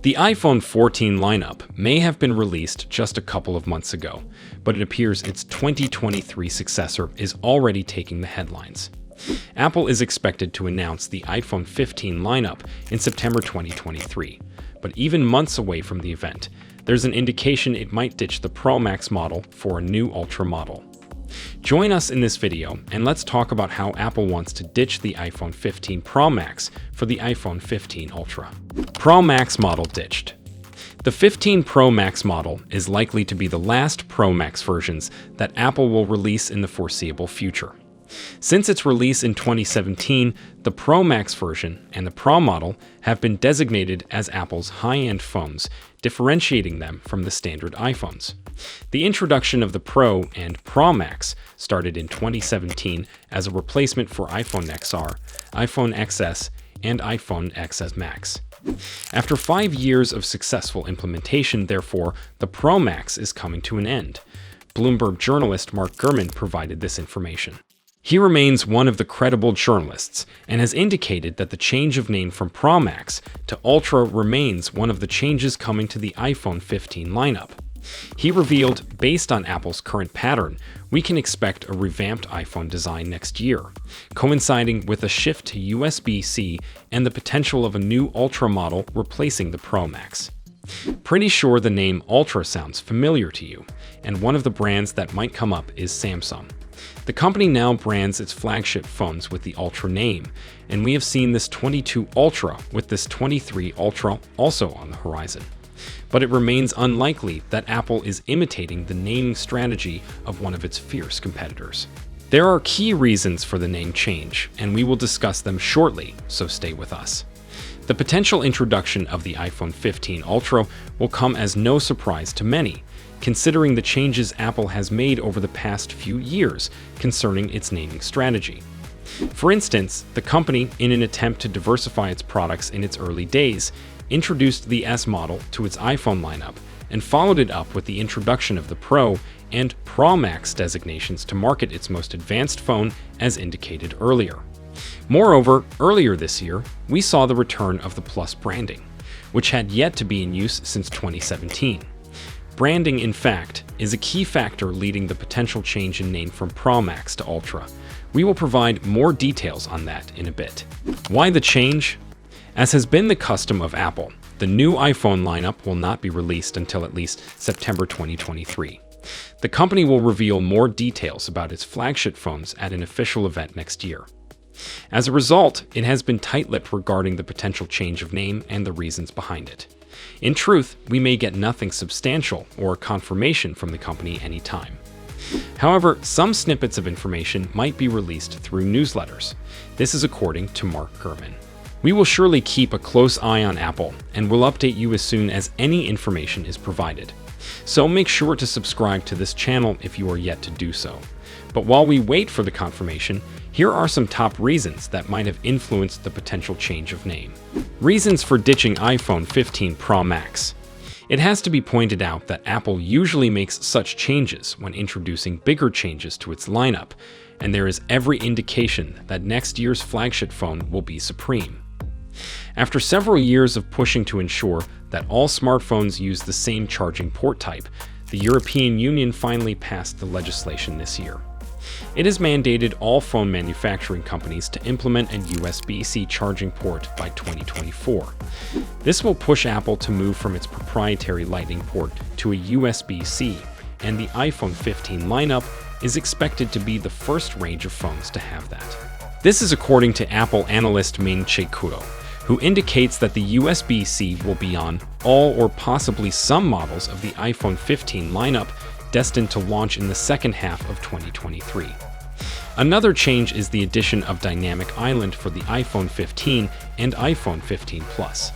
The iPhone 14 lineup may have been released just a couple of months ago, but it appears its 2023 successor is already taking the headlines. Apple is expected to announce the iPhone 15 lineup in September 2023, but even months away from the event, there's an indication it might ditch the Pro Max model for a new Ultra model. Join us in this video and let's talk about how Apple wants to ditch the iPhone 15 Pro Max for the iPhone 15 Ultra. Pro Max model ditched. The 15 Pro Max model is likely to be the last Pro Max versions that Apple will release in the foreseeable future. Since its release in 2017, the Pro Max version and the Pro model have been designated as Apple's high-end phones, differentiating them from the standard iPhones. The introduction of the Pro and Pro Max started in 2017 as a replacement for iPhone XR, iPhone XS, and iPhone XS Max. After 5 years of successful implementation, therefore, the Pro Max is coming to an end. Bloomberg journalist Mark Gurman provided this information. He remains one of the credible journalists and has indicated that the change of name from Pro Max to Ultra remains one of the changes coming to the iPhone 15 lineup. He revealed, based on Apple's current pattern, we can expect a revamped iPhone design next year, coinciding with a shift to USB-C and the potential of a new Ultra model replacing the Pro Max. Pretty sure the name Ultra sounds familiar to you, and one of the brands that might come up is Samsung. The company now brands its flagship phones with the Ultra name, and we have seen this 22 Ultra with this 23 Ultra also on the horizon. But it remains unlikely that Apple is imitating the naming strategy of one of its fierce competitors. There are key reasons for the name change, and we will discuss them shortly, so stay with us. The potential introduction of the iPhone 15 Ultra will come as no surprise to many, considering the changes Apple has made over the past few years concerning its naming strategy. For instance, the company, in an attempt to diversify its products in its early days, introduced the S model to its iPhone lineup and followed it up with the introduction of the Pro and Pro Max designations to market its most advanced phone as indicated earlier. Moreover, earlier this year, we saw the return of the Plus branding, which had yet to be in use since 2017. Branding, in fact, is a key factor leading the potential change in name from Pro Max to Ultra. We will provide more details on that in a bit. Why the change? As has been the custom of Apple, the new iPhone lineup will not be released until at least September 2023. The company will reveal more details about its flagship phones at an official event next year. As a result, it has been tight-lipped regarding the potential change of name and the reasons behind it. In truth, we may get nothing substantial or confirmation from the company anytime. However, some snippets of information might be released through newsletters. This is according to Mark Gurman. We will surely keep a close eye on Apple and will update you as soon as any information is provided. So make sure to subscribe to this channel if you are yet to do so. But while we wait for the confirmation, here are some top reasons that might have influenced the potential change of name. Reasons for ditching iPhone 15 Pro Max. It has to be pointed out that Apple usually makes such changes when introducing bigger changes to its lineup, and there is every indication that next year's flagship phone will be supreme. After several years of pushing to ensure that all smartphones use the same charging port type, the European Union finally passed the legislation this year. It has mandated all phone manufacturing companies to implement a USB-C charging port by 2024. This will push Apple to move from its proprietary Lightning port to a USB-C, and the iPhone 15 lineup is expected to be the first range of phones to have that. This is according to Apple analyst Ming-Chi Kuo, who indicates that the USB-C will be on all or possibly some models of the iPhone 15 lineup destined to launch in the second half of 2023. Another change is the addition of Dynamic Island for the iPhone 15 and iPhone 15 Plus.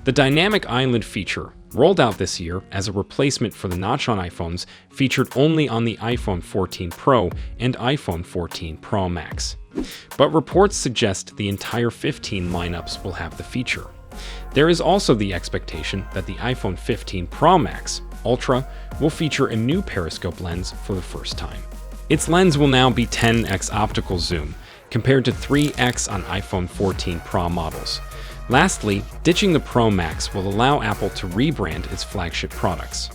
The Dynamic Island feature, rolled out this year as a replacement for the notch on iPhones, featured only on the iPhone 14 Pro and iPhone 14 Pro Max. But reports suggest the entire 15 lineups will have the feature. There is also the expectation that the iPhone 15 Pro Max Ultra will feature a new periscope lens for the first time. Its lens will now be 10x optical zoom, compared to 3x on iPhone 14 Pro models. Lastly, ditching the Pro Max will allow Apple to rebrand its flagship products.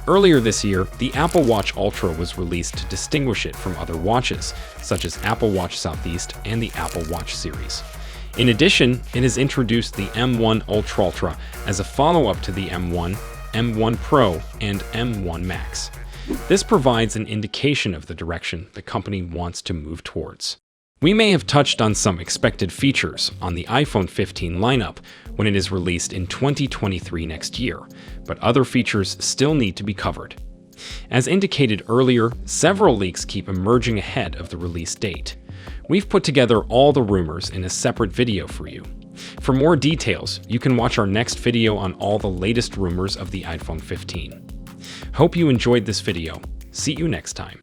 Earlier this year, the Apple Watch Ultra was released to distinguish it from other watches, such as Apple Watch Southeast and the Apple Watch series. In addition, it has introduced the M1 Ultra as a follow-up to the M1, M1 Pro, and M1 Max. This provides an indication of the direction the company wants to move towards. We may have touched on some expected features on the iPhone 15 lineup when it is released in 2023 next year, but other features still need to be covered. As indicated earlier, several leaks keep emerging ahead of the release date. We've put together all the rumors in a separate video for you. For more details, you can watch our next video on all the latest rumors of the iPhone 15. Hope you enjoyed this video. See you next time.